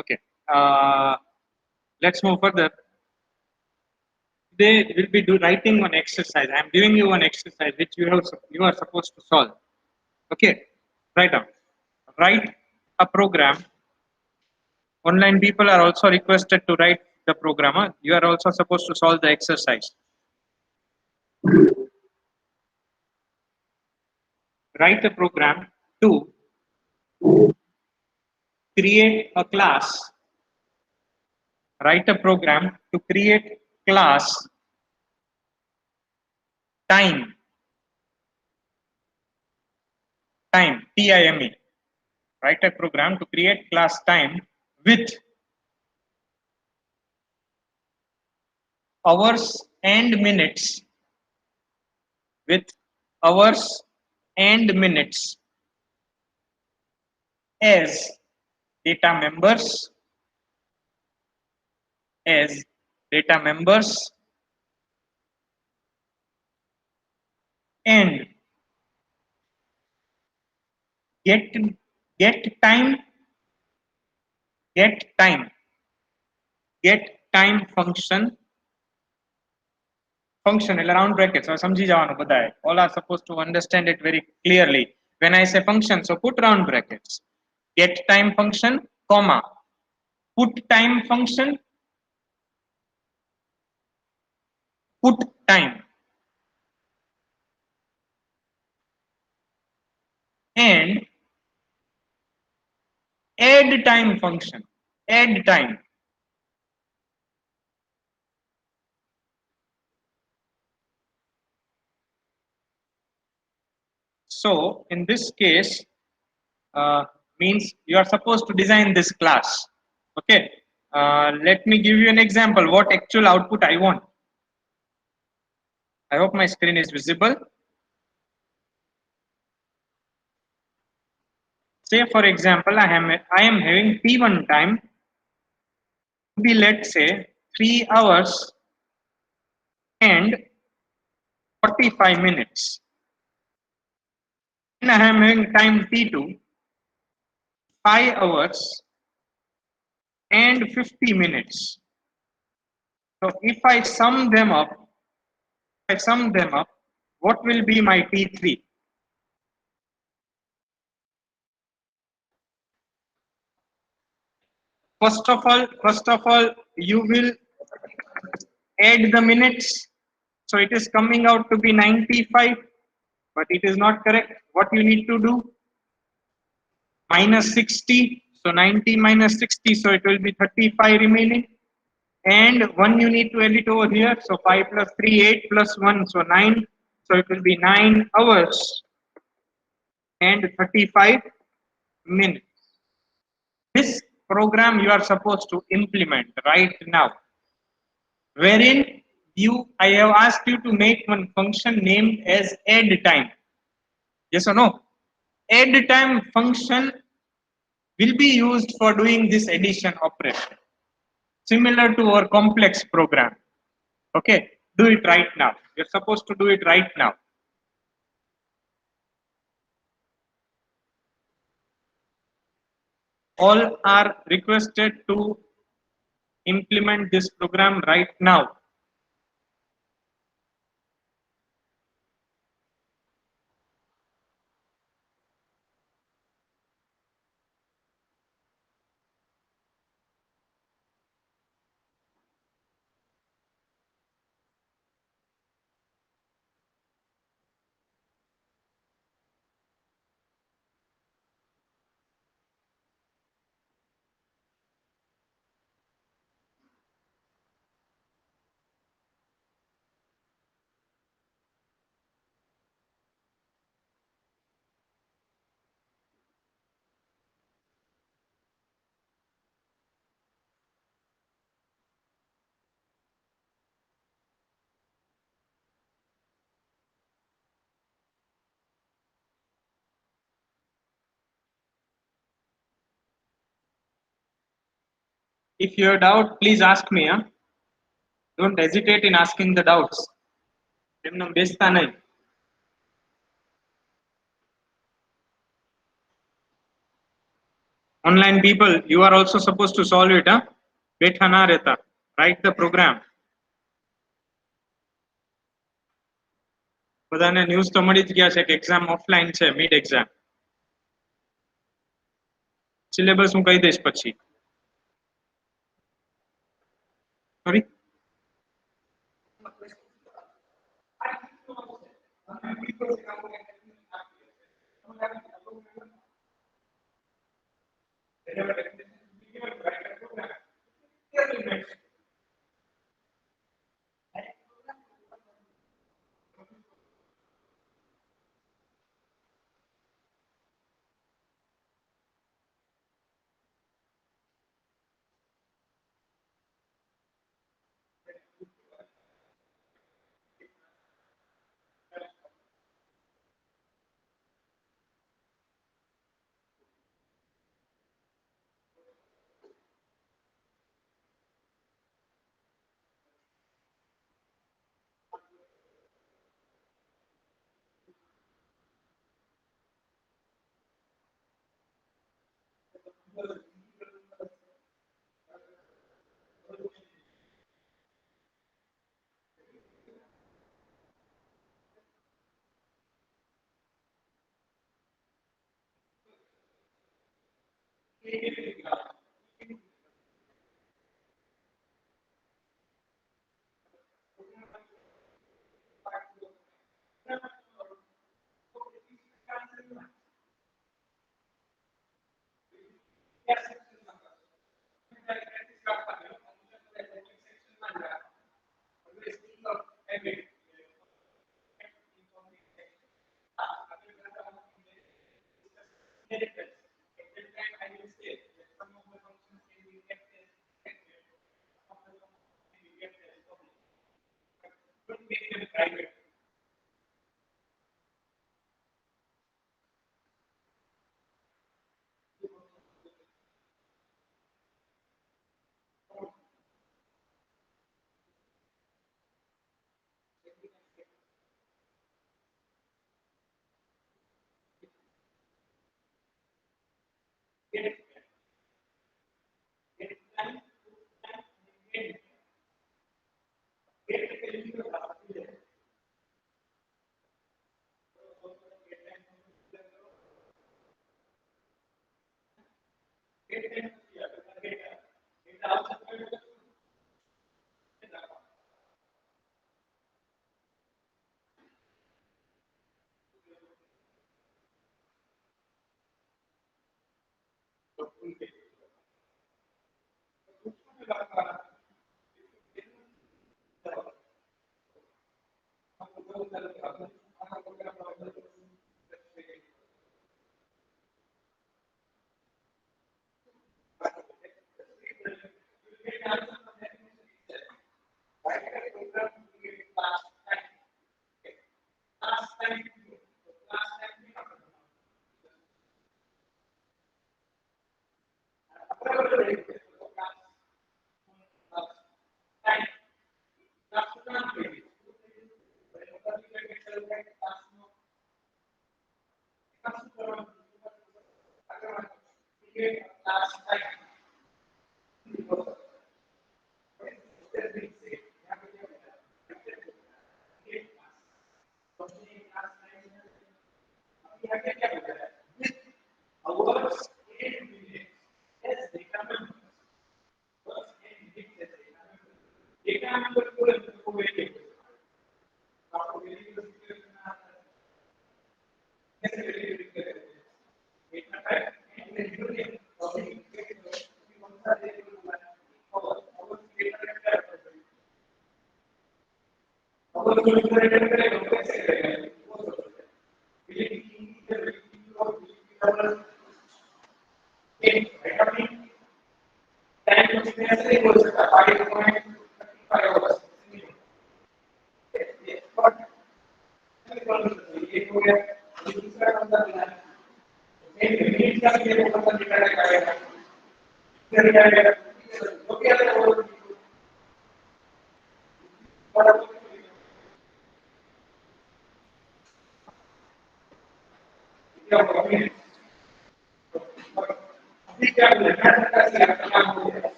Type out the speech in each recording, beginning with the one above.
Okay. Let's move further. They will be writing one exercise. I am giving you one exercise which you are supposed to solve. Okay. Write down. Write a program. Online people are also requested to write the program. Huh? You are also supposed to solve the exercise. Write a program to create a class. Write a program to create class time. Time. Write a program to create class time with hours and minutes. With hours and minutes as data members. As data members and get get time get time get time function around brackets or સમજી જવાનું બધાએ all are supposed to understand it very clearly when I say function so put round brackets get time function comma put time function put time and add time function add time. So in this case means you are supposed to design this class. Okay. Let me give you an example what actual output I want. I hope my screen is visible. Say for example I am having t1 time to be let's say 3 hours and 45 minutes. And I am having time t2 5 hours and 50 minutes. So if I sum them up, what will be my T3? First of all, you will add the minutes. So it is coming out to be 95, but it is not correct. What you need to do? Minus 60. So 90 minus 60, so it will be 35 remaining. And 1 you need to add it over here. So 5 plus 3, 8 plus 1, so 9. So it will be 9 hours and 35 minutes. This program you are supposed to implement right now, wherein I have asked you to make one function named as add time. Yes or no? Add time function will be used for doing this addition operation, similar to our complex program. Okay, do it right now. You're supposed to do it right now. All are requested to implement this program right now. If you have doubt, please ask me. Huh? Don't hesitate in asking the doubts. એમને બેસતા નહીં. Online people, you are also supposed to solve it, huh? Bethana rehta. Write the program. બધાને news તો મળી જ ગયા છે કે એક્ઝામ ઓફલાઈન છે મિડ એક્ઝામ સિલેબસ હું કહી દઈશ પછી sorry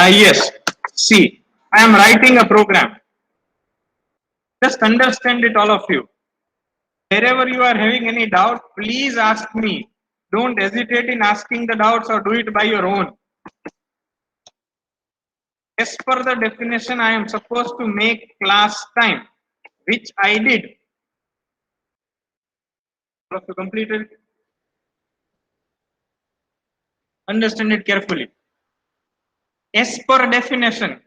Yes. See, I am writing a program. Just understand it, all of you. Wherever you are having any doubt, please ask me. Don't hesitate in asking the doubts or do it by your own. As per the definition, I am supposed to make class time, which I did. All of you completed? Understand it carefully. As per definition,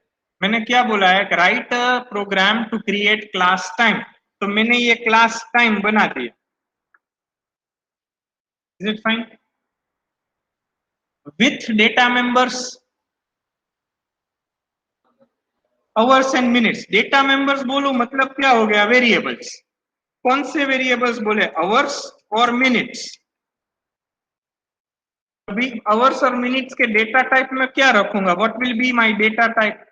मैंने क्या बोला है? Write a program to create class time. तो मैंने ये class time बना दिया. Is it fine? With data members, hours and minutes. Data members बोलो मतलब क्या हो गया? Variables. कौन से variables बोले? Hours और minutes. अभी hours और minutes के data type में क्या रखूंगा? What will be my data type?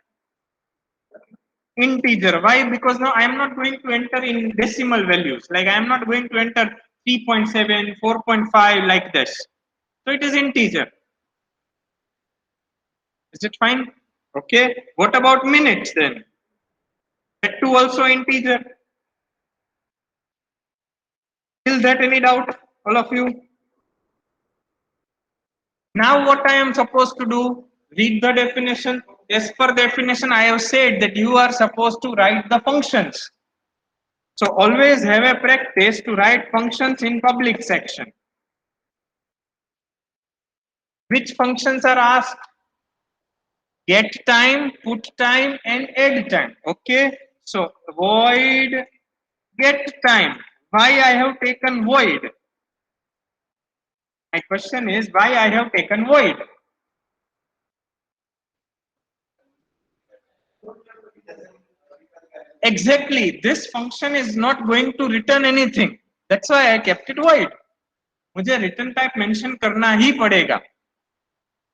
Integer. Why? Because now I am not going to enter in decimal values. Like I am not going to enter 3.7, 4.5 like this. So it is integer. Is it fine? Okay. What about minutes then? That too also integer. Is that any doubt, all of you? Now what I am supposed to do? Read the definition. As per definition, I have said that you are supposed to write the functions. So always have a practice to write functions in public section. Which functions are asked? Get time, put time, and add time. Okay. So void get time. Why I have taken void? My question is why I have taken void? Exactly. This function is not going to return anything. That's why I kept it void. मुझे return type mention करना ही पड़ेगा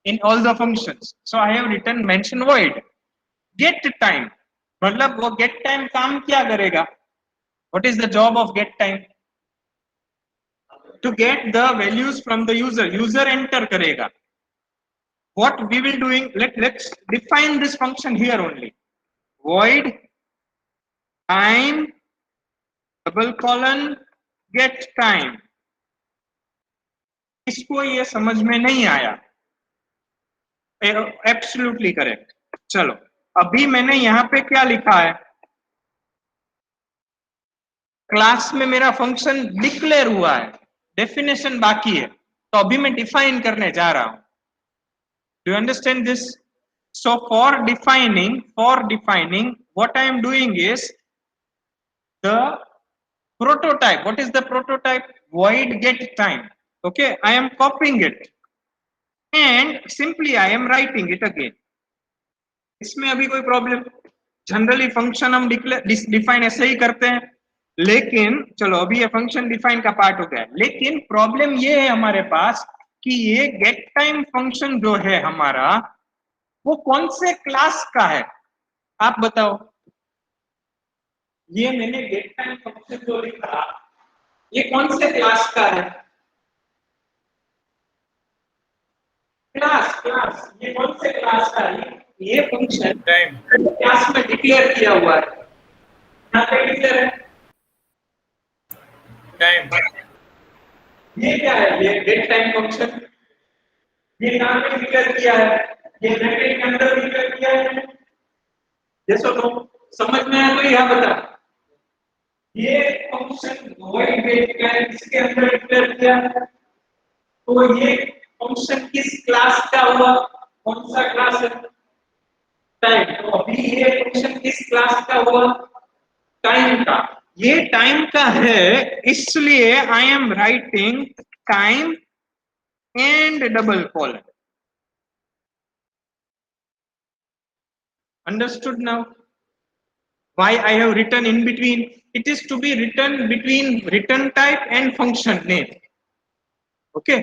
in all the functions. So I have written mention void. Get time. मतलब वो get time काम क्या करेगा? What is the job of get time? To get the values from the user. User enter करेगा. What we will doing? Let's define this function here only. Void time double colon get time. इसको ये समझ में नहीं आया. Absolutely correct. चलो अभी मैंने यहाँ पे क्या लिखा है? क्लास में मेरा फंक्शन डिक्लेयर हुआ है, डेफिनेशन बाकी है, तो अभी मैं डिफाइन करने जा रहा हूं. Do you understand this? So for defining what I am doing is the prototype. What is the prototype? Void get time. Okay, I am copying it and simply I am writing it again. इसमें अभी कोई problem? Generally function हम define ऐसे ही करते हैं, लेकिन चलो अभी ये फंक्शन डिफाइन का पार्ट हो गया. लेकिन प्रॉब्लम ये है हमारे पास कि ये गेट टाइम फंक्शन जो है हमारा, वो कौन से क्लास का है? आप बताओ. ये मैंने गेट टाइम फंक्शन जो लिखा, ये कौन से क्लास का है? क्लास क्लास ये कौन से क्लास का ये फंक्शन टाइम क्लास में डिक्लेयर किया हुआ है, यहाँ पे डिक्लेयर है। टाइम ये क्या है, ये गेट टाइम फंक्शन, ये कहाँ पे डिक्लेयर किया है, ये ब्रैकेट के अंदर डिक्लेयर किया है। जैसे तो समझ में आया तो यहाँ बता, ये फंक्शन वॉइड गेट का है, इसके अंदर डिक्लेयर किया है। तो ये फंक्शन किस क्लास का हुआ, कौन सा क्लास है, टाइम। तो अभी ये फंक्शन किस क्लास का हुआ, टाइम का। ये टाइम का है, इसलिए I am writing time and double colon. Understood now why I have written in between? It is to be written between return type and function name. Okay,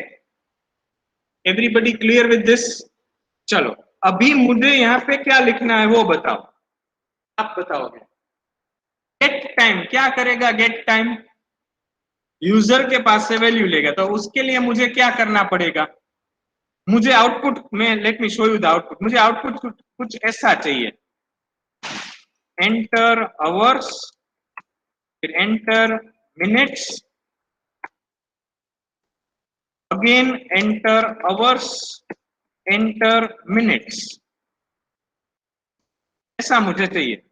everybody clear with this? चलो अभी मुझे यहाँ पे क्या लिखना है वो बताओ, आप बताओगे। गेट टाइम क्या करेगा, गेट टाइम यूजर के पास से वैल्यू लेगा, तो उसके लिए मुझे क्या करना पड़ेगा, मुझे आउटपुट में, late me show you the output, मुझे आउटपुट कुछ ऐसा चाहिए, एंटर आवर्स, फिर enter minutes, again enter hours, enter minutes, ऐसा मुझे चाहिए।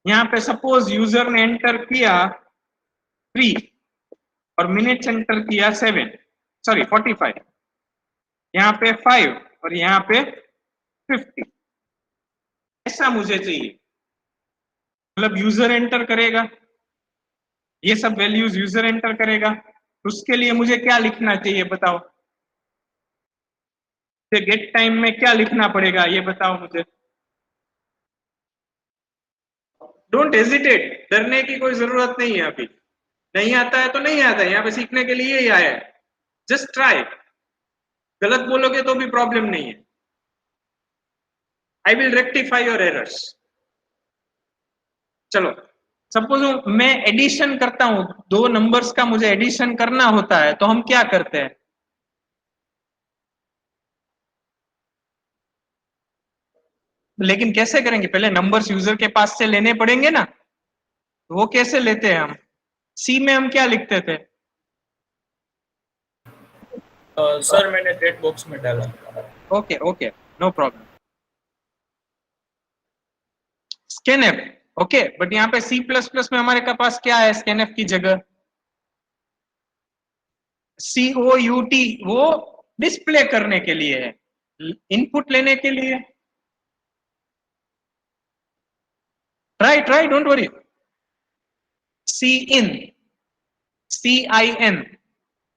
यहाँ पे सपोज यूजर ने एंटर किया 3 और मिनट्स एंटर किया 7, सॉरी 45, यहाँ पे 5 और यहाँ पे 50, ऐसा मुझे चाहिए। मतलब यूजर एंटर करेगा, ये सब वैल्यूज यूजर एंटर करेगा, उसके लिए मुझे क्या लिखना चाहिए बताओ, गेट टाइम में क्या लिखना पड़ेगा ये बताओ मुझे। डोंट हेजिटेट, डरने की कोई जरूरत नहीं है, अभी नहीं आता है तो नहीं आता है, यहाँ पे सीखने के लिए ही आया है। जस्ट ट्राई, गलत बोलोगे तो भी प्रॉब्लम नहीं है, I will rectify your errors. चलो सपोज मैं एडिशन करता हूं, दो नंबर्स का मुझे एडिशन करना होता है, तो हम क्या करते हैं, लेकिन कैसे करेंगे, पहले नंबर्स यूजर के पास से लेने पड़ेंगे ना, वो कैसे लेते हैं हम, सी में हम क्या लिखते थे, सर मैंने चैट बॉक्स में डाला। Okay okay no problem, scanf, okay. But यहाँ पे सी प्लस प्लस में हमारे पास क्या है, स्कैनएफ की जगह COUT, वो डिस्प्ले करने के लिए है, इनपुट लेने के लिए। Try try don't worry, CIN,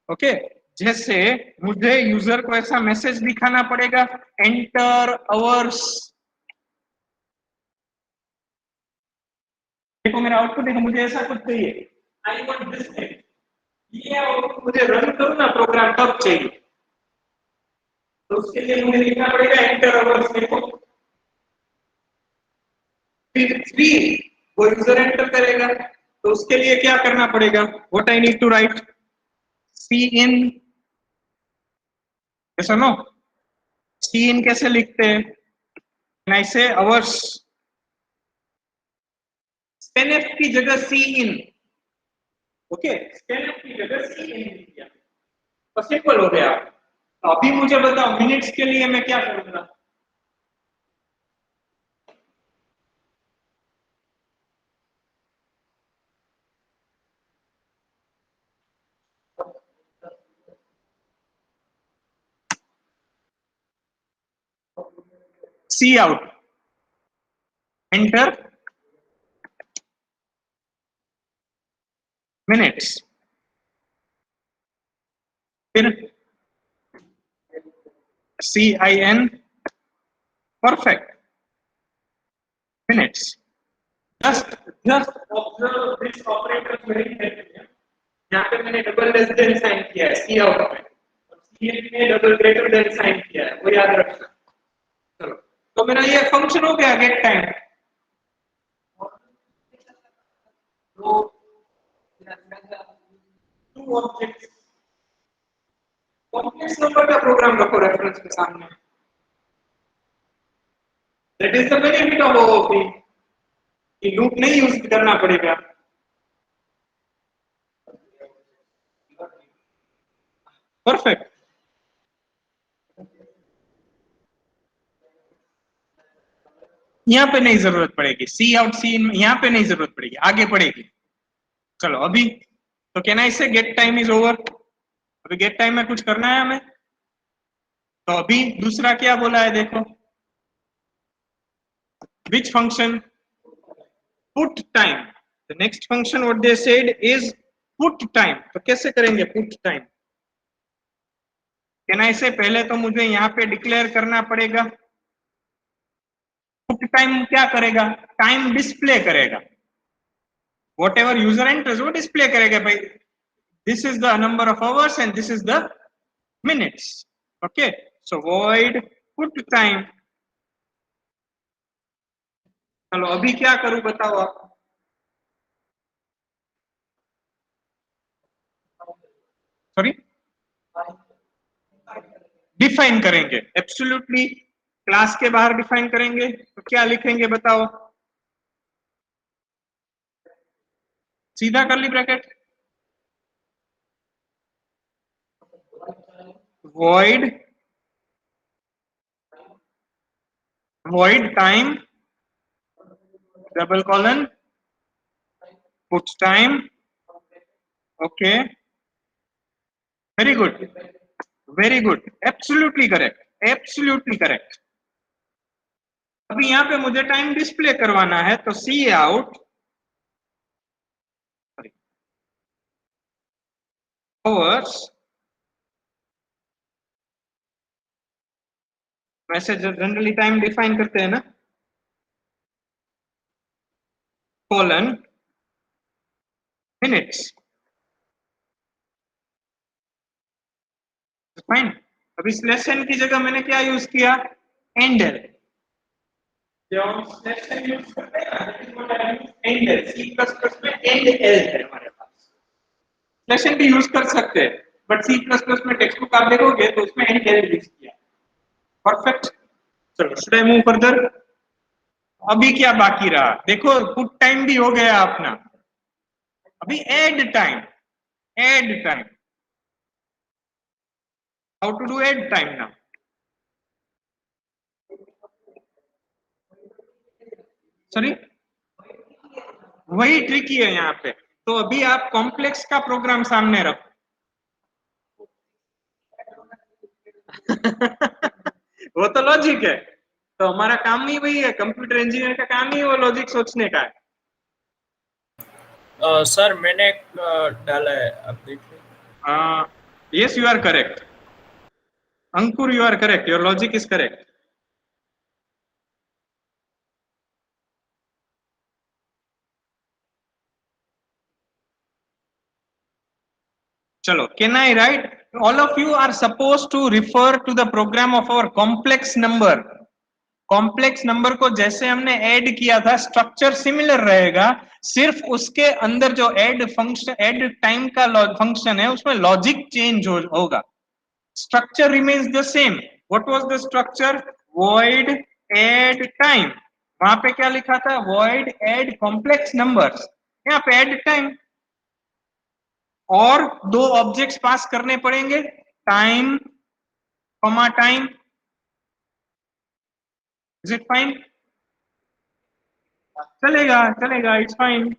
okay. जैसे मुझे यूजर को ऐसा मैसेज दिखाना पड़ेगा, एंटर आवर्स, देखो मेरा आउटपुट देखो, मुझे ऐसा कुछ चाहिए, आई वांट दिस थिंग, ये आउटपुट मुझे रन करूं ना प्रोग्राम तब चाहिए, तो उसके लिए मुझे लिखना पड़ेगा एंटर आवर्स, देखो फिर 3 वो यूजर एंटर करेगा, तो उसके लिए क्या करना पड़ेगा, what I need to write, CIN, ऐसा नो, CIN कैसे लिखते हैं, आई से आवर्स, स्कैनएफ की जगह CIN, ओके, स्कैनएफ की जगह CIN लिख दिया, तो सिंपल हो गया। अभी मुझे बताओ मिनट्स के लिए मैं क्या करूंगा, सी आउट, एंटर मिनट्स, फिर CIN, perfect, minutes. Just observe this operator very carefully, यहाँ पे मैंने डबल लेस देन साइन किया है सी आउट में, और CIN में डबल ग्रेटर देन साइन किया है, वो याद रखना। चलो तो मेरा ये फंक्शन हो गया गेट टाइम, तो टू ऑब्जेक्ट्स, कॉम्प्लेक्स नंबर का प्रोग्राम रखो रेफरेंस के सामने। That is the benefit of OOP कि लूप नहीं यूज करना पड़ेगा। परफेक्ट। यहाँ पे नहीं जरूरत पड़ेगी, सी आउट सी इन यहाँ पे नहीं जरूरत पड़ेगी, आगे पड़ेगी। चलो अभी तो कैन आई से गेट टाइम इज ओवर। अभी गेट टाइम में कुछ करना है हमें, तो अभी दूसरा क्या बोला है देखो, which function? Put time. The next function what they said is put time. तो कैसे करेंगे put time? कैन आई से पहले तो मुझे यहाँ पे डिक्लेयर करना पड़ेगा। पुट टाइम क्या करेगा? टाइम डिस्प्ले करेगा। वॉट एवर यूजर एंटर्स वो डिस्प्ले करेगा भाई, this is the number of hours and this is the minutes. Okay, so void put time. चलो अभी क्या करूं बताओ आप। सॉरी, डिफाइन करेंगे एब्सोल्युटली। क्लास के बाहर डिफाइन करेंगे तो क्या लिखेंगे बताओ? सीधा curly bracket, void time double colon put time. Okay, very good, very good, absolutely correct, absolutely correct. अभी यहाँ पे मुझे टाइम डिस्प्ले करवाना है तो सी आउट आवर्स, वैसे जनरली टाइम डिफाइन करते हैं ना, कोलन मिनट्स। फाइन। अब इस लेसन की जगह मैंने क्या यूज किया? एंडल। जब हम लेसन यूज करते हैं ना, that is what I use, endl. C plus plus में एंड एल है हमारे पास। लेसन भी यूज कर सकते हैं, बट सी प्लस प्लस में टेक्स्ट बुक आप देखोगे तो उसमें एंड एल यूज किया। परफेक्ट। चलो शुड आई मूव फर्दर? अभी क्या बाकी रहा देखो, पुट टाइम भी हो गया अपना। अभी add time, add time. How to do add time now? Sorry, वही ट्रिकी है यहाँ पे। तो अभी आप कॉम्प्लेक्स का प्रोग्राम सामने रखो। वो तो लॉजिक है, तो हमारा काम ही वही है, कंप्यूटर इंजीनियर का काम ही वो लॉजिक सोचने का है। सर मैंने डाला है, आप देखिए। Yes you are correct Ankur, you are correct, your logic is correct. चलो, can I write? All of you are supposed to refer to the program of our complex number. Complex number को जैसे हमने add किया था, structure similar रहेगा, सिर्फ उसके अंदर जो ऐड फंक्शन, ऐड टाइम का फंक्शन है, उसमें लॉजिक चेंज होगा। Structure remains the same. What was the structure? Void add time. वहां पे क्या लिखा था? Void add complex numbers. यहाँ पे ऐड टाइम, और दो ऑब्जेक्ट्स पास करने पड़ेंगे, time comma time. Is it fine? चलेगा चलेगा, इट्स फाइन।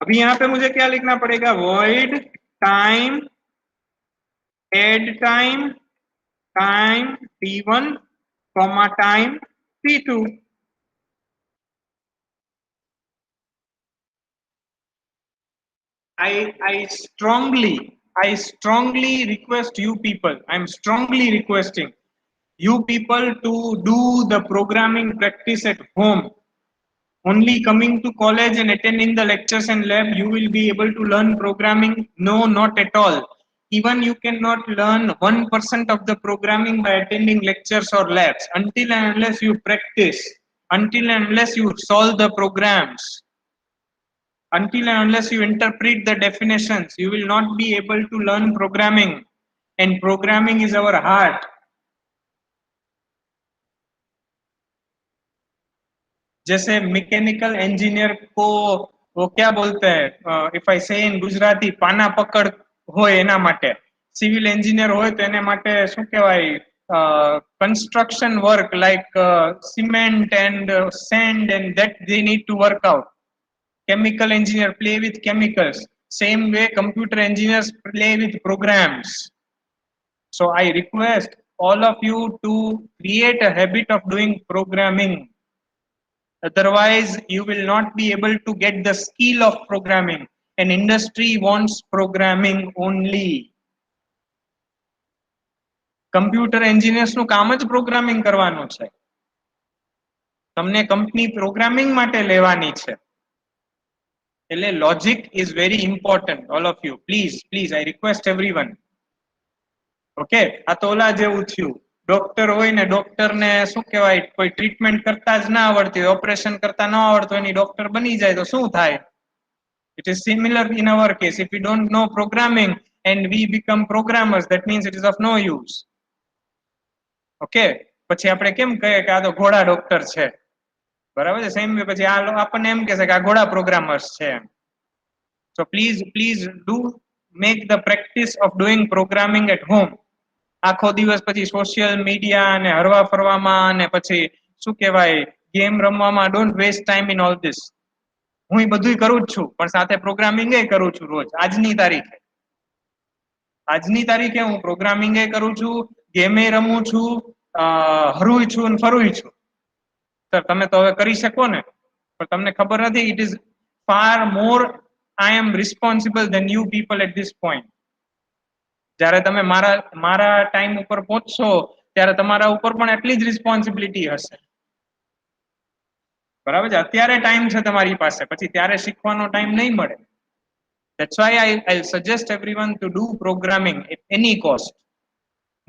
अभी यहां पे मुझे क्या लिखना पड़ेगा? Void time add time, time t1 comma time t2। I strongly request you people, I'm strongly requesting you people to do the programming practice at home. Only coming to college and attending the lectures and lab you will be able to learn programming? No, not at all. Even you cannot learn 1% of the programming by attending lectures or labs, until and unless you practice, until and unless you solve the programs, until and unless you interpret the definitions, you will not be able to learn programming. and programming is our heart. जैसे mechanical engineer को वो क्या बोलते हैं, if I से इन गुजराती पाना पकड़ હોય એના માટે, સિવિલ એન્જિનિયર હોય તો એને માટે શું કહેવાય, construction work like cement and sand and that they need to work out. Chemical engineer play with chemicals. Same way computer engineers play with programs. So I request all of you to create a habit of doing programming. Otherwise, you will not be able to get the skill of programming. An industry wants programming only. Computer engineers નું કામ જ programming કરવાનું છે. તમને company programming માટે લેવાની છે. એટલે logic is very important. All of you, please, I request everyone. Okay, આ તો ઓલા જેવું થયું. ડોક્ટર હોય ને, ડોક્ટર ને શું કહેવાય, કોઈ ટ્રીટમેન્ટ કરતા જ ના આવડતી હોય, ઓપરેશન કરતા ન આવડતું હોય, ડોક્ટર બની જાય તો શું થાય? It is similar in our case. If we don't know programming and we become programmers, that means it is of no use. Okay, પછી આપણે કેમ કહીએ કે આ તો ઘોડા ડોક્ટર છે, બરાબર છે? સેમ વે પછી આપણને એમ કહેશે કે આ ઘોડા પ્રોગ્રામર્સ છે. So please do make the practice of doing programming at home. આખો દિવસ પછી સોશિયલ મીડિયા અને હરવા ફરવામાં અને પછી શું કહેવાય, ગેમ રમવામાં, don't waste time in all this. હું એ બધું કરું જ છું, પણ સાથે પ્રોગ્રામિંગ કરું છું રોજ. આજની તારીખે હું પ્રોગ્રામિંગ કરું છું, ગેમે રમું છું, હરું છું અને ફરું છું. સર તમે તો હવે કરી શકો ને, પણ તમને ખબર નથી, it is far more I am responsible than you people at this point. જ્યારે તમે મારા ટાઈમ ઉપર પહોંચશો ત્યારે તમારા ઉપર પણ એટલી જ રિસ્પોન્સિબિલિટી હશે, બરાબર છે? અત્યારે ટાઈમ છે તમારી પાસે, પછી ત્યારે શીખવાનો ટાઈમ નહીં મળે. That's why I'll suggest everyone to do programming at any cost.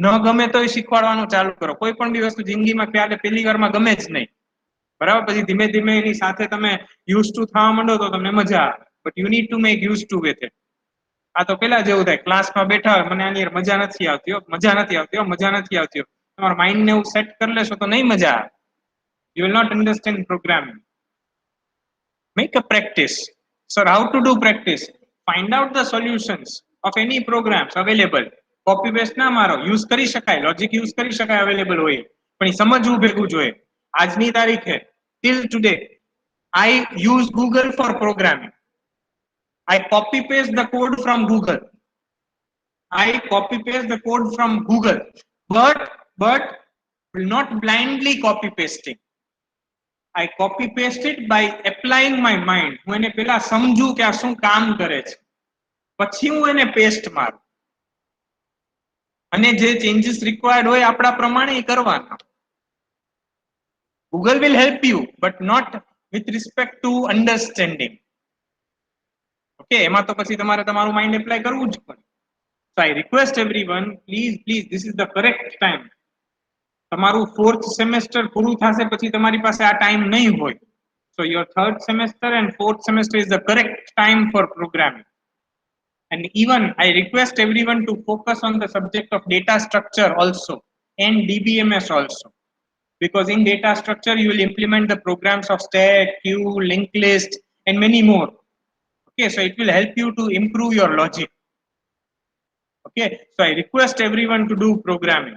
ન ગમે તો શીખવાડવાનું ચાલુ કરો. કોઈ પણ બી વસ્તુ જિંદગીમાં પહેલી વારમાં ગમે જ નહીં, બરાબર? પછી ધીમે ધીમે એની સાથે તમે યુઝ ટુ થવા માંડો તો તમને મજા આવે. But you need to make used to with it. આ તો પેલા જેવું થાય, ક્લાસમાં બેઠા હોય, મને આની મજા નથી આવતી, તમારા માઇન્ડને એવું સેટ કરી લેશો તો નહીં મજા આવે. You will not understand programming. Make a practice. Sir, how to do practice? Find out the solutions of any programs available. Copy paste ના મારો, યુઝ કરી શકાય, લોજિક યુઝ કરી શકાય, અવેલેબલ હોય, પણ એ સમજવું ભેગું જોઈએ. આજની તારીખે till today I use Google for programming. I copy paste the code from Google. But will not blindly copy pasting. I copy paste it by applying my mind. હું એને પેલા સમજું કે આ શું કામ કરે છે, પછી હું એને પેસ્ટ મારું અને જે ચેન્જીસ રિક્વાયર્ડ હોય આપણા પ્રમાણે કરવાના. Google will help you, but not with respect to understanding. Okay, એમાં તો પછી તમારે તમારું માઇન્ડ એપ્લાય કરવું જ પડે. So I request everyone, please, this is the correct time. તમારું 4th semester પૂરું થશે પછી તમારી પાસે આ ટાઈમ નહીં હોય. So your 3rd semester and 4th semester is the correct time for programming. And even I request everyone to focus on the subject of data structure also and DBMS also. Because in data structure you will implement the programs of stack, queue, linked list and many more. Okay, so it will help you to improve your logic. Okay, so I request everyone to do programming.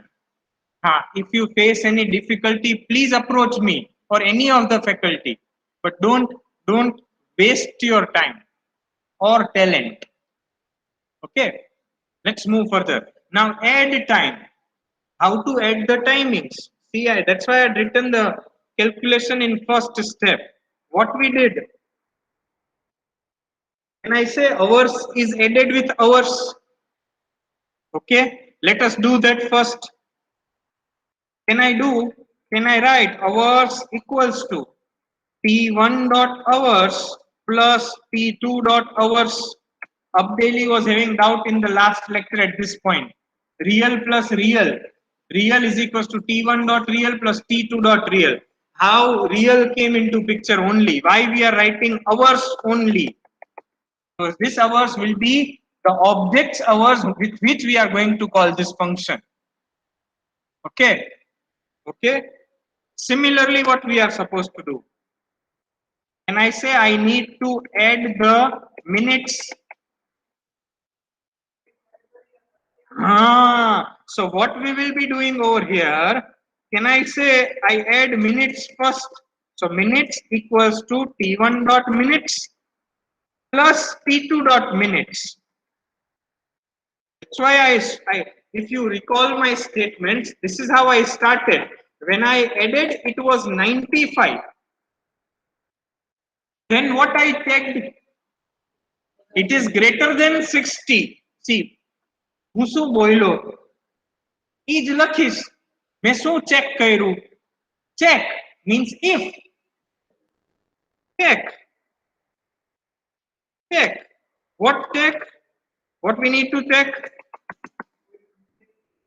If you face any difficulty, please approach me or any of the faculty, but don't waste your time or talent. Okay, let's move further. Now add time. How to add the timings? See, that's why I had written the calculation in first step. What we did, when I say hours is added with hours, okay, let us do that first. Can I write hours equals to P1 dot hours plus P2 dot hours? Abdeli was having doubt in the last lecture at this point. Real plus real. Real is equals to T1 dot real plus T2 dot real. How real came into picture only? Why we are writing hours only? Because this hours will be the objects hours with which we are going to call this function. Okay. Okay. Similarly, what we are supposed to do? When I say I need to add the minutes. So what we will be doing over here, can I say I add minutes first? So minutes equals to T1 dot minutes plus T2 dot minutes. That's why if you recall my statements, this is how I started. When I added, it was 95. Then what I checked, it is greater than 60. See, Husu boilo. Ij lakhis. Me શું check કર્યું? Check means if. Check. Check. What check? What we need to check?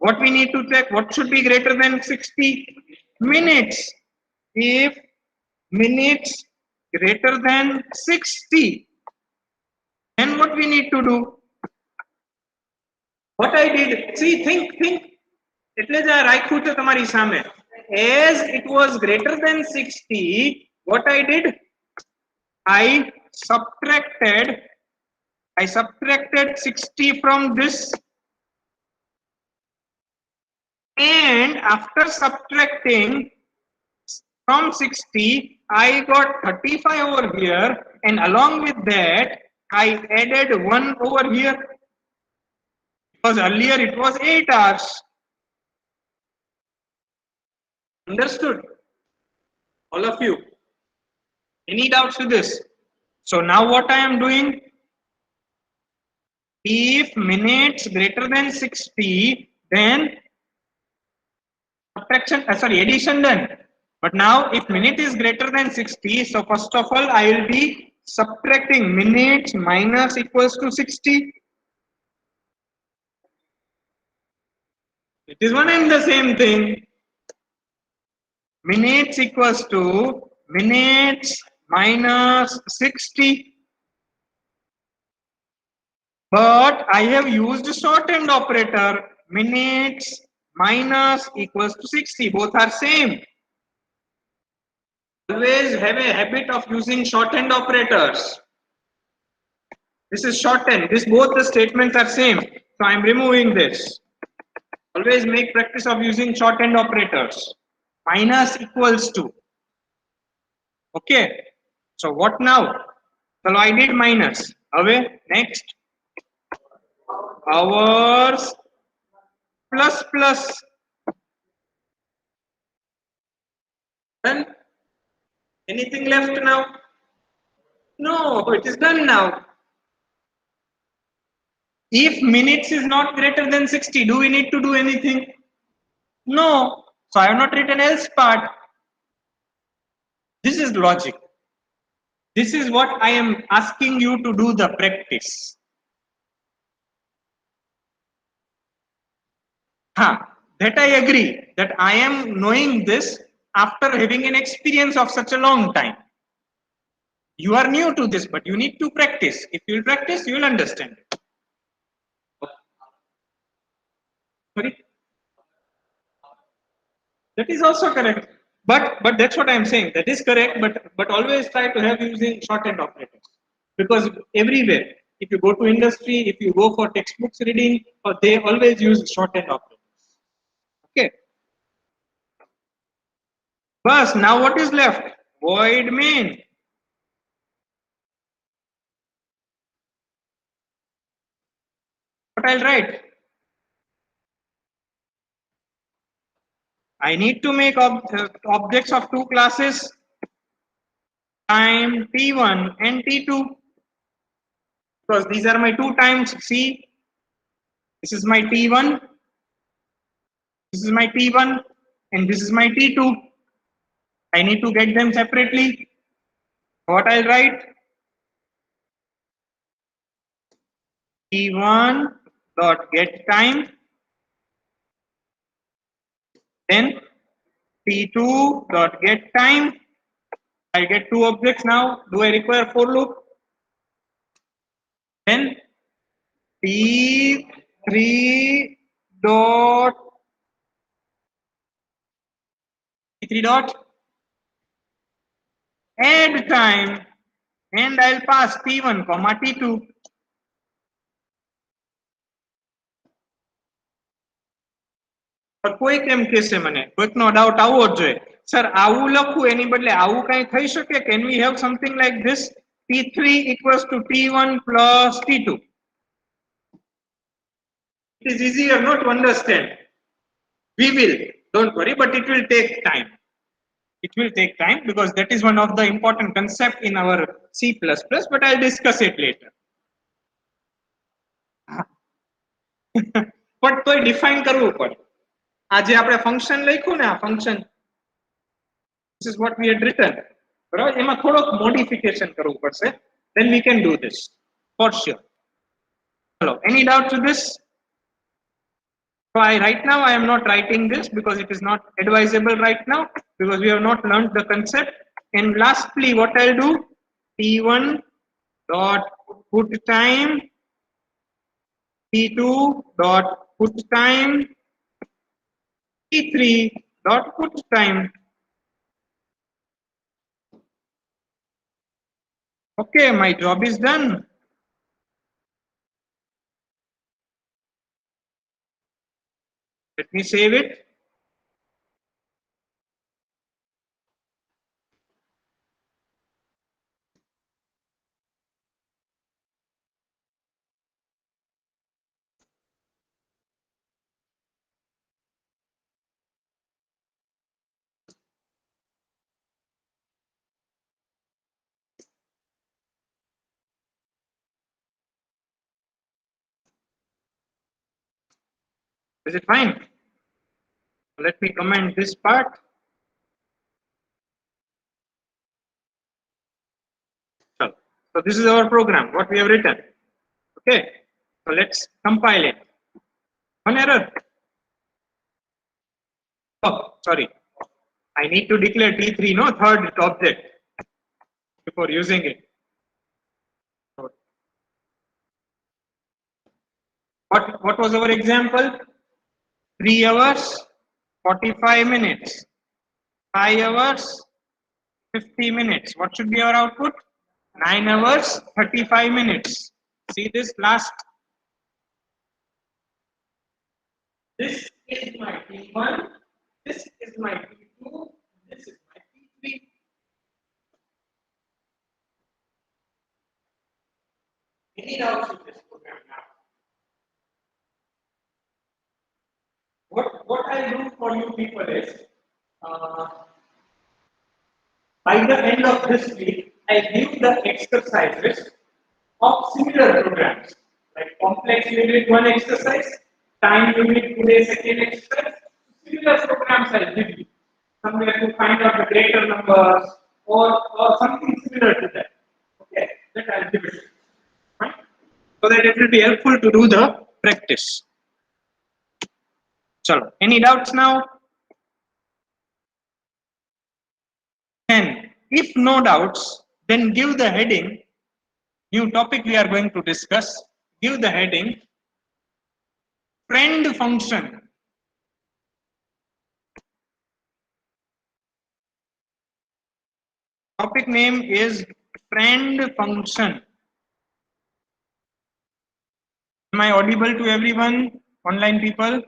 What we need to check? What should be greater than 60? Minutes. If minutes greater than 60, then what we need to do? What I did, see, think. એટલે જ રાખ્યું છે તમારી સામે. As it was greater than 60, what I did? I subtracted 60 from this, and after subtracting from 60, I got 35 over here, and along with that, I added 1 over here. Because earlier it was 8 hours. Understood? All of you? Any doubts with this? So now what I am doing? If minutes greater than 60, then addition done. But now if minute is greater than 60, so first of all I will be subtracting minutes minus equals to 60. It is one and the same thing. Minutes equals to minutes minus 60. But I have used shorthand operator. Minutes minus equals to 60. Both are same. Always have a habit of using shorthand operators. This is shorthand. Both the statements are same. So I am removing this. Always make practice of using shorthand operators. Minus equals to. Okay. So what now? So I did minus. Away. Next. Hours plus. Done. Anything left now? No, it is done now. If minutes is not greater than 60, do we need to do anything? No. So I have not written else part. This is logic. This is what I am asking you to do the practice. That I agree, that I am knowing this after having an experience of such a long time. You are new to this, but you need to practice. If you will practice, you will understand. Sorry? That is also correct. But that's what I am saying. That is correct, but always try to have using shorthand operators. Because everywhere, if you go to industry, if you go for textbooks reading, they always use shorthand operators. Okay. First, now what is left? Void main. What I'll write? I need to make objects of two classes, time T1 and T2, because these are my two times. See, this is my T1, this is my T1, and this is my T2. I need to get them separately. What I'll write? T1 dot get time, then T2 dot get time. I get two objects now. Do I require for loop? Then T3 dot T3 dot add time, and I'll pass T1 comma T2. કોઈક એમ કહેશે મને, કોઈકનો doubt આવવો જ જોઈએ, sir આવું લખવું એની બદલે આવું કઈ થઈ શકે? Can we have something like this, T3 equals to T1 plus T2? It is easier not to understand. We will, don't worry, but it will take time. It will take time because that is one of the important concept in our C++, but I'll discuss it later. but તો define કરવું પડે. આજે આપણે function લખ્યું ને, આ function, this is what we had written, બરાબર? એમાં થોડોક મોડિફિકેશન કરવું પડશે, then we can do this for sure. Hello, any doubt to this? So right now I am not writing this because it is not advisable right now because we have not learned the concept. And lastly, what I'll do, T1 dot put time, T2 dot put time, T3 dot put time. Okay, my job is done. Let me save it. Is it fine? Let me comment this part. So this is our program, what we have written. Okay, so let's compile it. One error. Oh, sorry. I need to declare T3, no, third object before using it. What was our example? 3 hours, 45 minutes. 5 hours, 50 minutes. What should be our output? 9 hours, 35 minutes. See this last. This is my T1. This is my T2. This is my T3. Any doubts with this program now? What I do for you people is, by the end of this week, I give the exercises of similar programs, like complex unit 1 exercise, time unit today second exercise. Similar programs I'll give you, somewhere to find out the greater numbers or something similar to that. Okay, that I'll give it. Right? So that it will be helpful to do the practice. So, any doubts now? And if no doubts, then give the heading, new topic we are going to discuss, give the heading, friend function. Topic name is friend function. Am I audible to everyone, online people?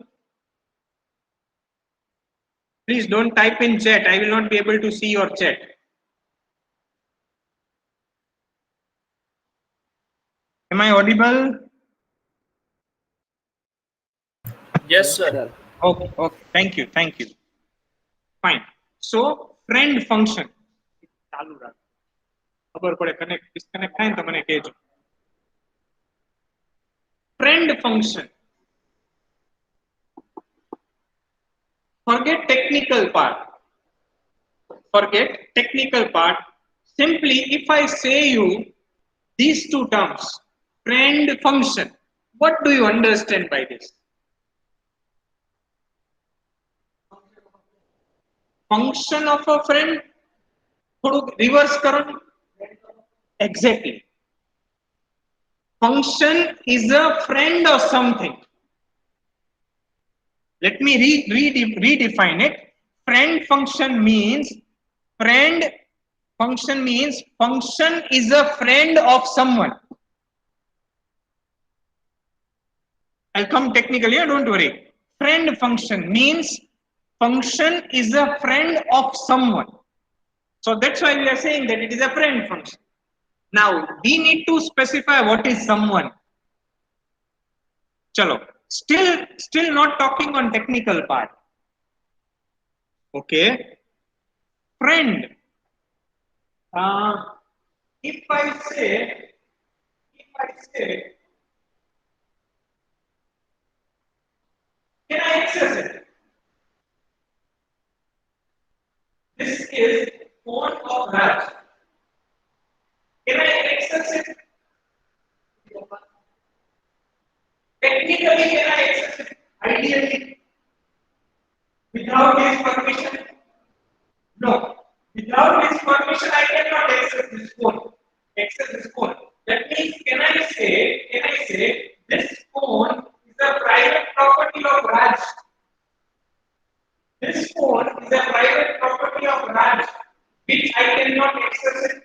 Please don't type in chat. I will not be able to see your chat. Am I audible? Yes, sir. Okay, okay. Thank you, thank you. Fine. So, friend function. ચાલુ રાખ. ખબર પડે connect disconnect થાય તો મને કહેજો. Friend function. Forget technical part. Forget technical part. Simply, if I say you these two terms, friend function, what do you understand by this? Function of a friend. થોડુંક reverse કરો. Exactly. function is a friend or something. Let me redefine it. Friend function means function is a friend of someone. I'll come technically, don't worry. Friend function means function is a friend of someone. So that's why we are saying that it is a friend function. Now we need to specify what is someone. Chalo. Still not talking on technical part. Okay. Friend. If I say, can I access it? This is phone of Raj. Can I access it? Technically, can I access it? Ideally, without his permission? No. Without his permission, I cannot access this phone. That means, can I say, this phone is a private property of Raj. This phone is a private property of Raj, which I cannot access it.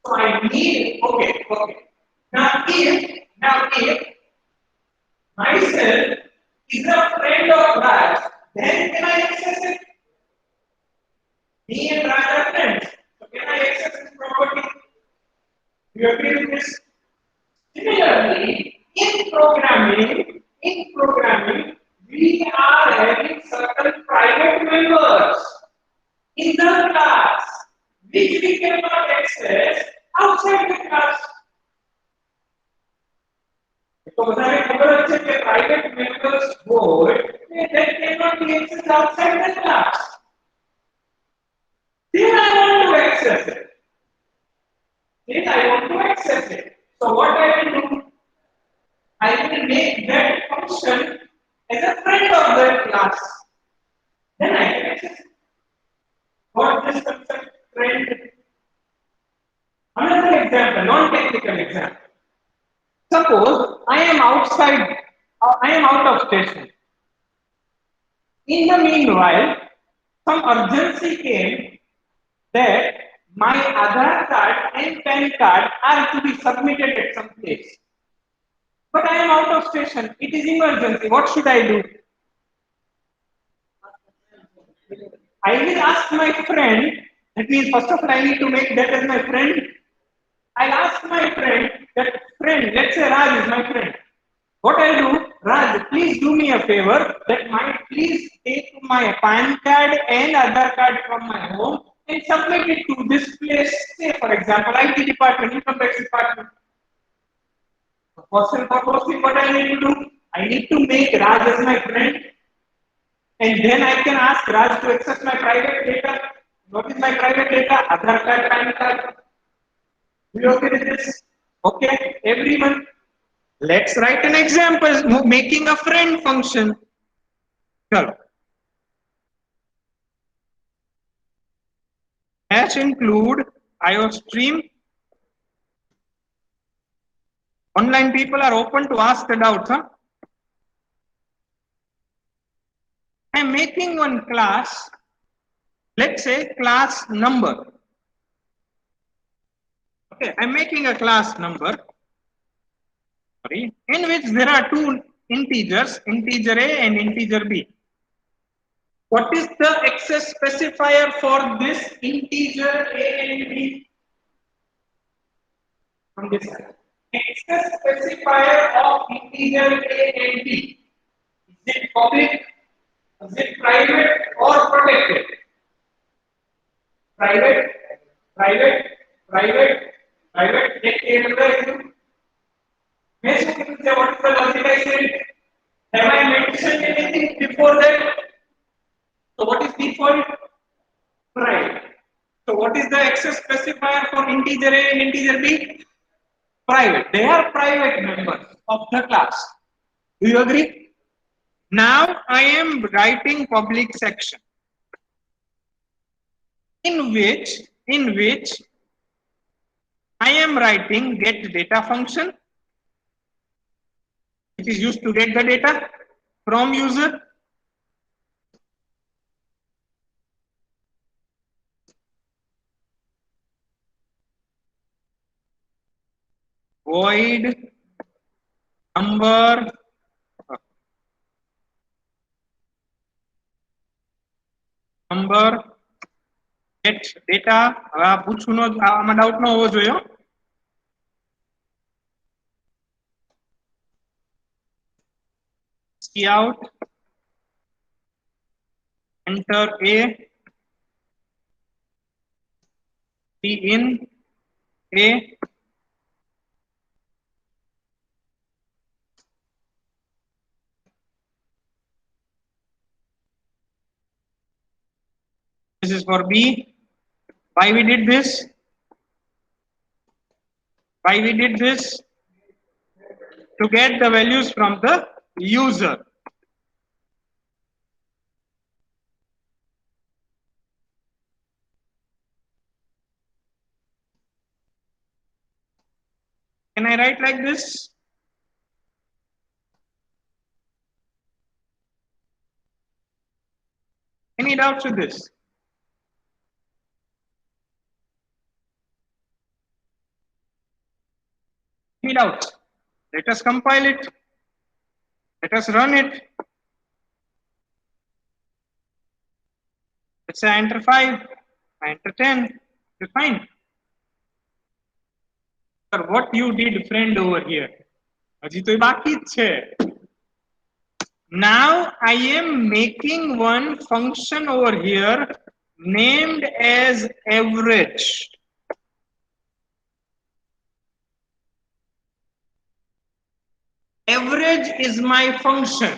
So I need, okay. Now if myself is a friend of Raj, then can I access it? Me and Raj are friends. So can I access this property? Do you agree with this? Similarly, in programming, we are having certain private members in the class which we cannot access outside the class. तो बताइए खबर अच्छे के private members board that cannot be accessed outside the class. Then I want to access it. So what I will do? I will make that function as a friend of that class. Then I can access it. What this concept friend? Another example, non-technical example. Suppose I am out of station. In the meanwhile, some urgency came that my Aadhaar card and PAN card are to be submitted at some place. But I am out of station. It is emergency. What should I do? I will ask my friend. That means first of all I need to make that as my friend. I'll ask my friend, let's say Raj is my friend. What I'll do, Raj, please do me a favor please take my PAN card and Aadhaar card from my home and submit it to this place, say for example, IT department, income tax department. First and foremost, what I need to do, I need to make Raj as my friend, and then I can ask Raj to access my private data. What is my private data? Aadhaar card, PAN card. Do you okay with this? Okay, everyone. Let's write an example, making a friend function. Chalo. Hash include IOStream. Online people are open to ask the doubts. Huh? I'm making one class, let's say class number. Okay, I'm making a class number, in which there are two integers, integer A and integer B. What is the access specifier for this integer A and B? From this side. Access specifier of integer A and B. Is it public? Is it private or protected? Private. Take care of the what is the logic I said? Have I mentioned anything before that? So what is default? Private. So what is the access specifier for integer A and integer B? Private. They are private members of the class. Do you agree? Now I am writing public section in which I I am writing get data function, which is used to get the data from user. Void number get data. હવે આ પૂછવું નો, આમાં doubt ન હોવો જોઈએ. Out, enter A, C in A, this is for B. Why we did this? Why we did this? To get the values from the user. Can I write like this? Any doubts with this? Any doubts? Let us compile it. Let us run it. Let's say I enter 5, I enter 10. It's fine. Sir, what you did, friend, over here? હજી તો બાકી જ છે. Now I am making one function over here named as average. Average is my function.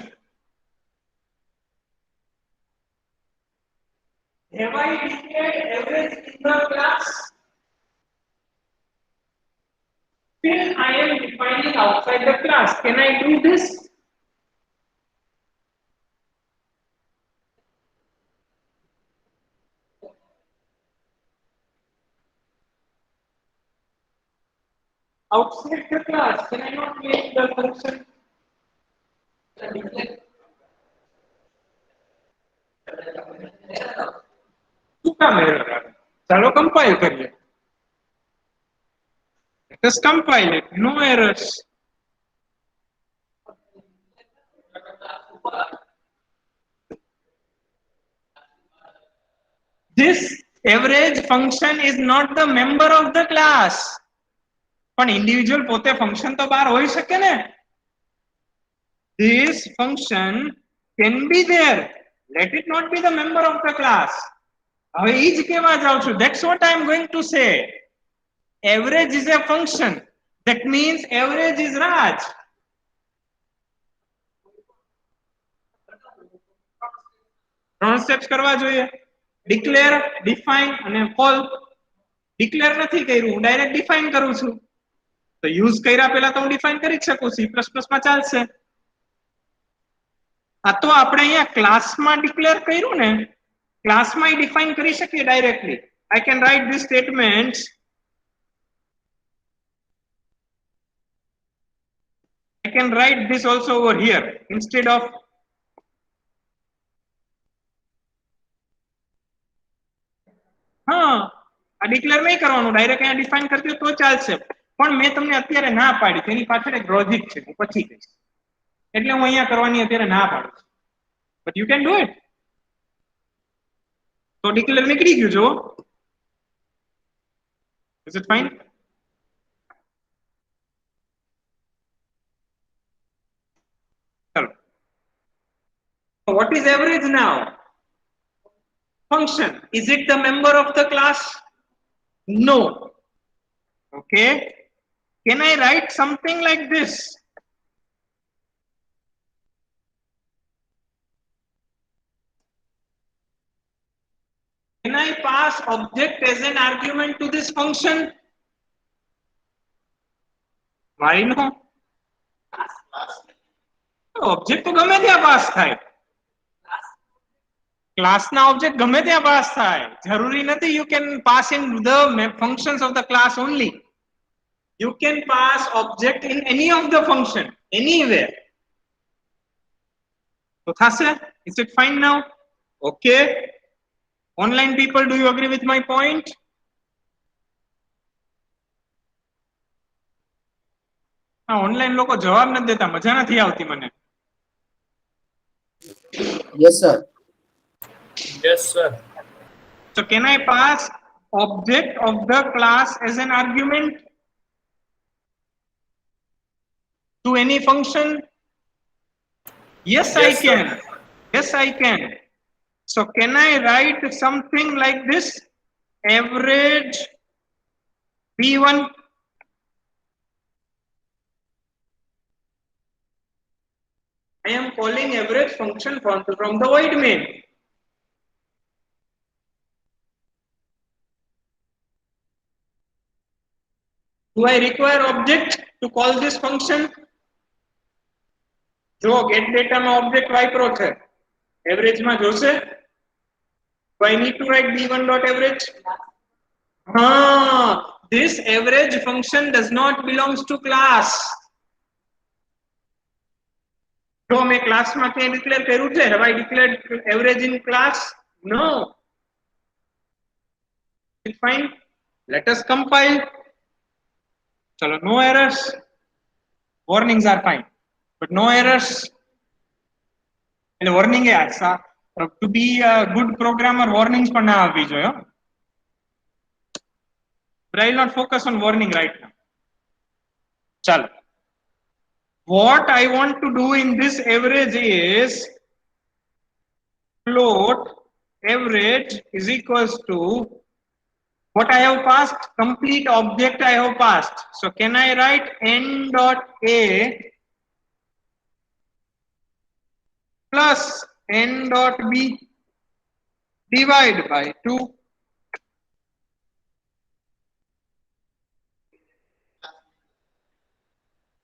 Have I declared average in the class? Still I am defining outside the class. Can I do this? Outside the class, can I not make the function? શું કામ error આવે? ચાલો compile કરીએ. Let us compile it. No errors. This average function is not the member of the class. પણ individual પોતે function તો બહાર હોઈ શકે ને. This function can be there. Let it not be the member of the class. હવે ઈ જ કહેવા જાઉં છું. That's what I am going to say. Average is a function. That means average is Raj. ત્રણ સ્ટેપ્સ કરવા જોઈએ. Declare, define અને call. Declare નથી કર્યું, હું ડાયરેક્ટ ડિફાઇન કરું છું. તો યુઝ કર્યા પહેલા તો હું ડિફાઇન કરી જ શકું. C++ માં ચાલશે. આ તો આપણે અહીંયા ક્લાસમાં ડિક્લેર કર્યું ને, ક્લાસમાં ડિફાઇન કરી શકીએ directly. I can write this statement. I can write this also over here instead of આ ડિક્લેર નહીં કરવાનું, ડાયરેક્ટ અહીંયા ડિફાઇન કરતી તો ચાલશે. પણ મેં તમને અત્યારે ના પાડી, તેની પાછળ એક લોજિક છે, હું પછી કહીશ. એટલે હું અહીંયા કરવાની અત્યારે ના પાડું છું. But you can do it. તો ડિક્લેર નીકળી ગયું જો. Is it fine? ચલો. What is average now? Function. Is it the member of the class? No. Okay. Can I write something like this? Can I pass object as an argument to this function? Why no? Object તો ગમે ત્યાં pass થાય. ક્લાસના object ગમે ત્યાં pass થાય. જરૂરી નથી you can pass in the functions of the class only. You can pass object in any of the function, anywhere. So thase, is it fine now? Okay. Online people, do you agree with my point? Online લોકો જવાબ નથી દેતા, મજા નથી આવતી મને. Yes, sir. Yes, sir. So can I pass object of the class as an argument to any function? Yes, I Yes, can. sir. Yes, I can. So can I write something like this? Average B1. I am calling average function from the void main. Do I require object to call this function? જો get data માં object વાપરો છે, average માં જોશે. Do I need to write b1 dot average? This average function does not belongs to class. જો મેં class માં કે ડિક્લેર કર્યું છે, have I declared average in class? No. It's fine. Let us compile. Chalo, no errors. Warnings are fine, but no errors. And warning is to be a good programmer, warnings પણ ના આવવી જોઈએ. But I will not focus on warning right now. Chalo. What I want to do in this average is float average is equals to what I have passed, complete object I have passed. So can I write n dot a plus n dot b divide by 2.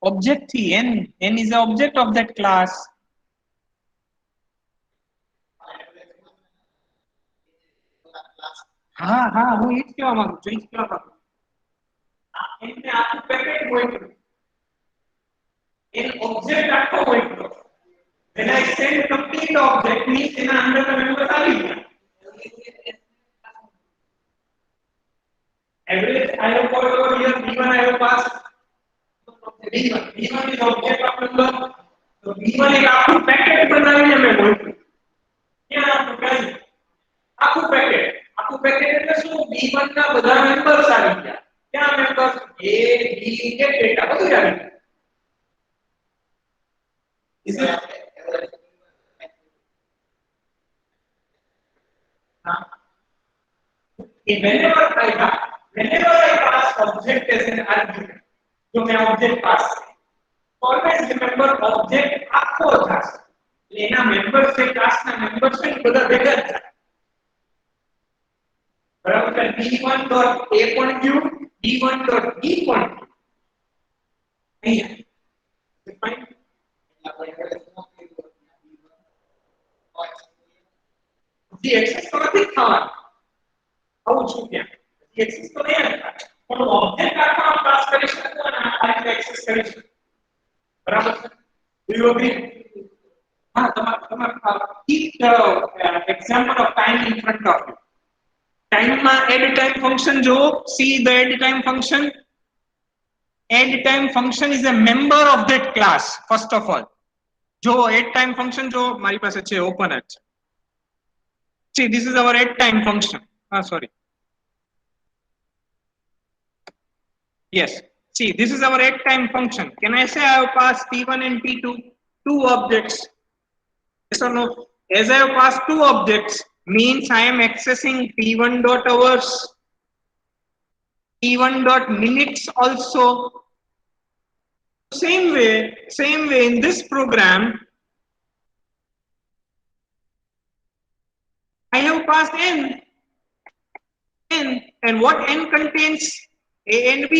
Object n is the object of that class. હું એ જ કહેવા માંગુ છું, એને આખું packet હોય છે, N object આખો હોય છે. When I send complete object means એના અંદર મેમ્બર્સ આવી ગયા. Average I have called over here, b1 I have passed. b1 is object of number. So b1 એક આખું પેકેટ બનાવીને મેં બોલ્યું. ક્યાં આખું પેકેટ? આખું પેકેટ એટલે શું? b1 ના બધા મેમ્બર્સ આવી ગયા. ક્યાં members? a b get data બધું આવી ગયું. Is it? Whenever I pass object as an argument, so मैं object pass, always remember object आपको था. लेना member से class ना member से बदल देगा. बराबर b1 dot a point q, b1 dot b point q. नहीं है. Define. The access तो नहीं था. આવું છું કે એક્સેસ તો નહીં હતા, પણ ઓબ્જેક્ટ આખો પાસ કરી શકતો અને આ રીતે એક્સેસ કરી શકતો. બરાબર છે? Do you agree? તમારા keep the example of time in front of you. Time માં add time function જો, see the add time function. Add time function is a member of that class. First of all, જો add time function જો મારી પાસે છે open જ છે. See, this is our add time function. Sorry. Yes. See, this is our add time function. Can I say I have passed T1 and T2, two objects? Yes or no? As I have passed two objects, means I am accessing T1 dot hours, T1 dot minutes also. Same way in this program, I have passed n. And what n contains? A and b.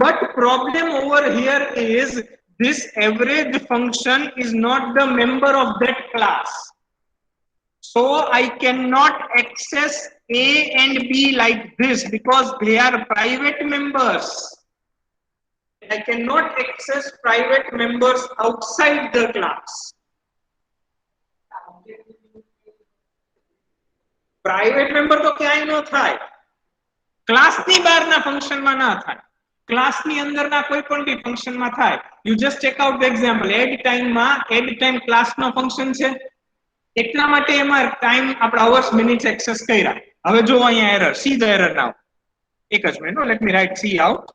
But problem over here is this average function is not the member of that class. So I cannot access a and b like this because they are private members. I cannot access private members outside the class. Private member તો ક્યાંય ન થાય, ક્લાસની બહારના ફંક્શનમાં ના થાય, ક્લાસની અંદરના કોઈ પણ બી ફંક્શનમાં થાય. You just check out the example. add time ક્લાસનો ફંક્શન છે, એટલા માટે એમાં ટાઈમ આપણા અવર્સ મિનિટ્સ એક્સેસ કર્યા. હવે જો અહીંયા error, see the error now. એક જ minute, let me write C out.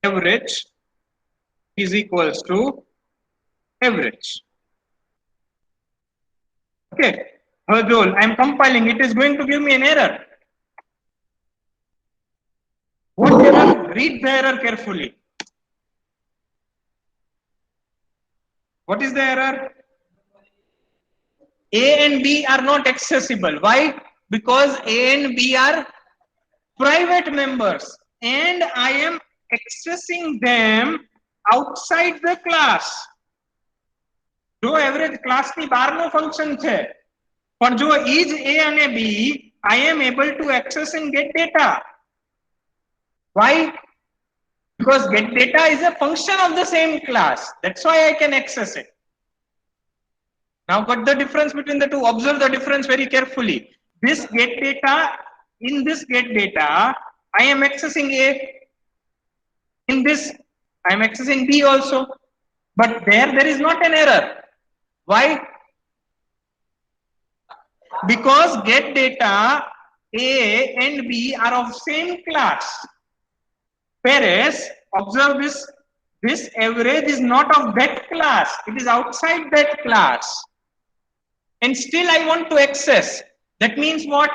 Average is equals to average. Okay, Joel, I am compiling. It is going to give me an error. What error? Read the error carefully. What is the error? A and B are not accessible. Why? Because A and B are private members and I am accessing them outside the class. જો average ક્લાસની બહારનો function છે, પણ જો is A અને B, I am able to access and get data. Why? Because get data is a function of the same class. That's why I can access it. Now got the difference between the two? Observe the difference very carefully. This get data, in this get data, I am accessing A. In this, I am accessing B also. But there is not an error. Why? Because get data A and B are of same class. Whereas, observe this average is not of that class. It is outside that class. And still I want to access. That means what?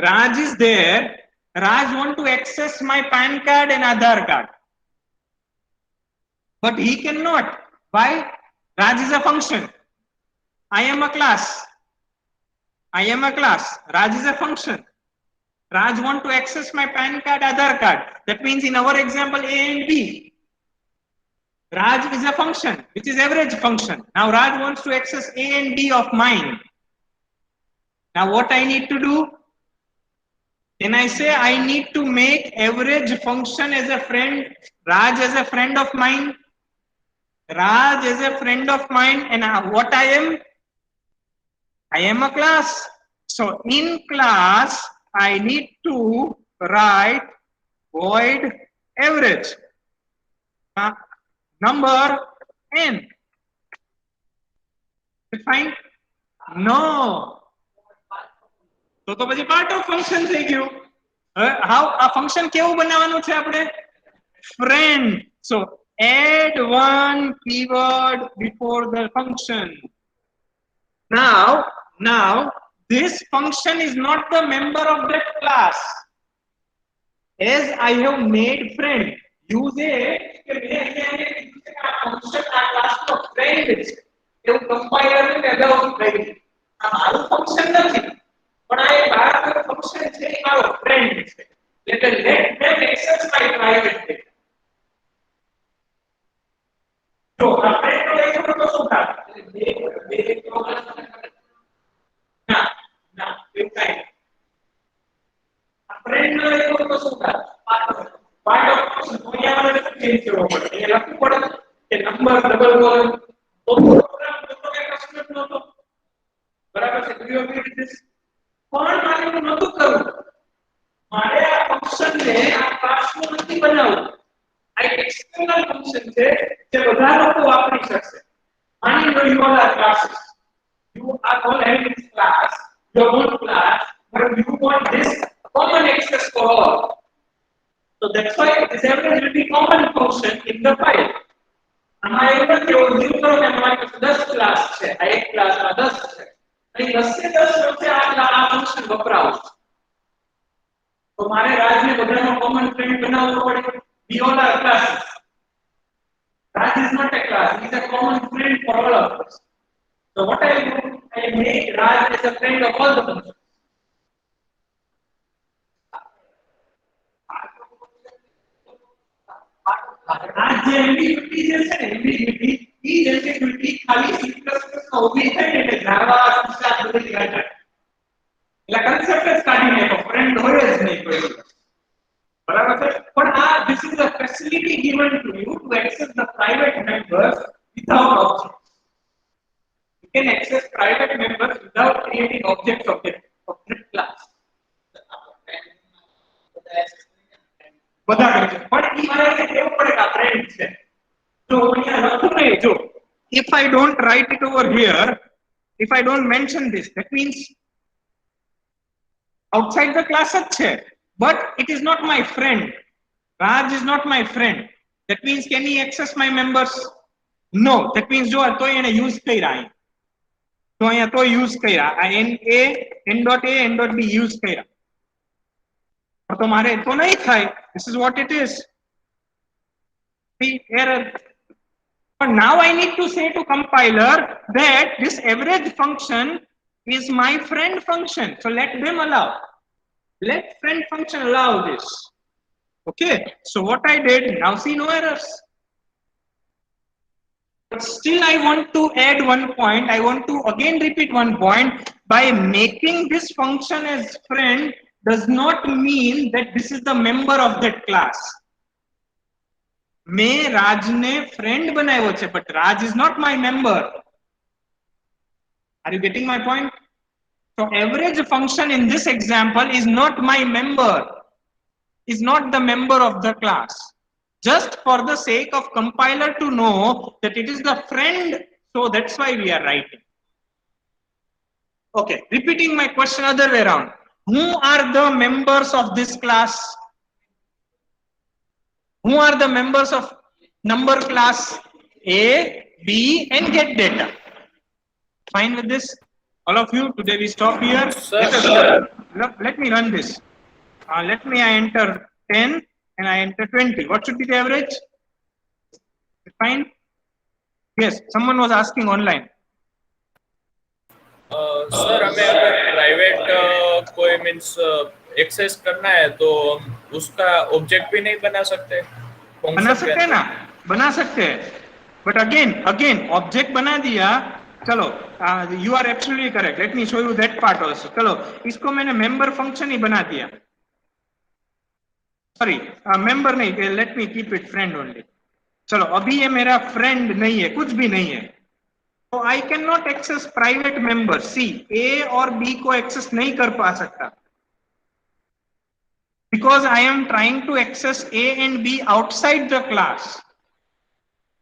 Raj is there. Raj want to access my PAN card and Aadhaar card. But he cannot. Why? Raj is a function. I am a class. I am a class. Raj is a function. Raj want to access my PAN card, Aadhaar card. That means in our example A and B, Raj is a function, which is average function. Now Raj wants to access A and B of mine. Now what I need to do? Then I say I need to make average function as a friend, Raj as a friend of mine, Raj is a friend of mine, and what I am? I am a class. So in class, I need to write void average. Number n. Fine? No. તો પછી part of function થઈ ગયું. How a function કેવું બનાવવાનું છે આપણે? Friend. So add one keyword before the function. Now this function is not the member of that class. As I have made friend, use a function આ class નો friend છે. એવું compiler ને અગાઉ કહી. આ મારું function નથી. પણ આ એક બહારનું function છે, એ મારો friend છે. એટલે let them access my private data. તો આ friend નો લેખો તો શું થાય? ના એવું થાય. આ friend નો લેખો તો શું થાય? part of function તો અહીંયા મારે ચેન્જ કરવો પડે. એ લખવું પડે કે નંબર ડબલ કોલમ તો પ્રોગ્રામ તો કે કસ્ટમ નહોતો. બરાબર છે? do you agree with this? પણ મારે એવું નહોતું કરવું. મારે આ ફંક્શન ને આ ક્લાસમાં નથી બનાવવું. આ એક એક્સટર્નલ ફંક્શન છે જે બધા લોકો વાપરી શકશે. માની લો you all are classes. You are all having this class, your own class, but you want this common access for all. So that's why this average will be common function in the file. हमारे ऊपर जो user में हमारे पास 10 class है, एक class में 10 है. અહીં 10 से 10 વચ્ચે આ ફંક્શન વપરાવું. તો મારે રાજને બધાનો કોમન ફ્રેન્ડ બનાવવો પડે. We all are classes. Raj is not a class, he is a common friend for all of us. So what I do, I make Raj as a friend of all the functions. આ જે એમ્બિગ્યુટી છે ને, એમ્બિગ્યુટી ઈ એમ્બિગ્યુટી ખાલી C++ માં ઊભી થાય ને એટલે જાવા સિસ્ટમ બધી કાઢે. એટલે કન્સેપ્ટ જ કાઢી નાખો, ફ્રેન્ડ હોય જ નહીં કોઈ. બરાબર છે? પણ આ this is a facility given to you to access the private members without objects. You can access private members without creating objects of that class. બધા કરે છે પણ ઈ મારે કેવું પડે કે આ ફ્રેન્ડ છે તો અહીંયા લખું નહીં જો if I don't write it over here, if I don't mention this, that means outside the class જ છે but it is not my friend. Raj is not my friend. That means can he access my members? No. That means જો તો એને use કર્યા અહીં તો અહીંયા તો યુઝ કર્યા આ n.a, n.b યુઝ કર્યા તો મારે તો નહીં થાય. This is what it is. See, error. But now I need to say to compiler that this average function is my friend function. So let them allow. Let friend function allow this. Okay. So what I did, now see no errors. But still I want to add one point. I want to again repeat one point. By making this function as friend does not mean that this is the member of that class. मैं राज ने friend बनायो छे but Raj is not my member. Are you getting my point? So average function in this example is not my member, is not the member of the class. Just for the sake of compiler to know that it is the friend, so that's why we are writing. Okay, repeating my question other way around. Who are the members of this class? Who are the members of number class A, B and get data? Fine with this? All of you, today we stop here. Let me run this. Let me enter 10 and I enter 20. What should be the average? Fine? Yes, someone was asking online. Sir हमें अगर private कोई means access करना है तो उसका object भी नहीं बना सकते? बना सकते हैं ना, बना सकते हैं बट अगेन ऑब्जेक्ट बना दिया. चलो you are absolutely correct. Let me show you that part also. चलो इसको मैंने मेंबर फंक्शन ही बना दिया. सॉरी मेंबर नहीं, let me keep it friend only. चलो अभी ये मेरा फ्रेंड नहीं है, कुछ भी नहीं है, तो I can not access private member. C A और बी को एक्सेस नहीं कर पा सकता because I am trying to access A and B outside the class.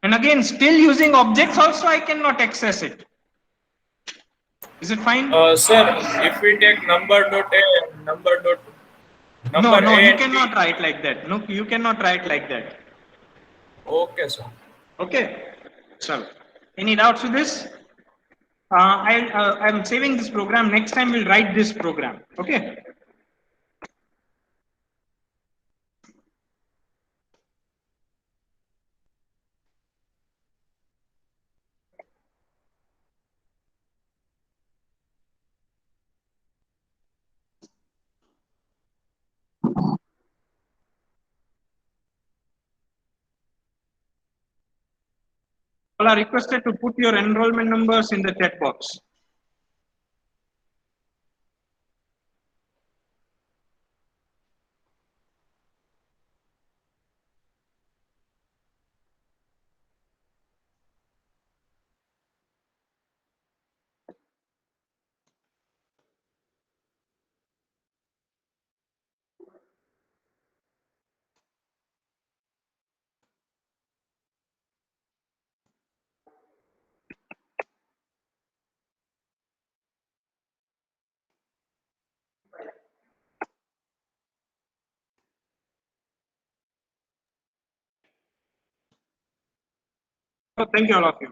And again, still using objects also I cannot access it. Is it fine? Sir, if we take number dot A, number dot no, A you cannot write like that. No, you cannot write like that. Okay, sir. Okay. So, any doubts with this? I'm saving this program. Next time we'll write this program. Okay. All are requested to put your enrollment numbers in the chat box. So thank you all of you.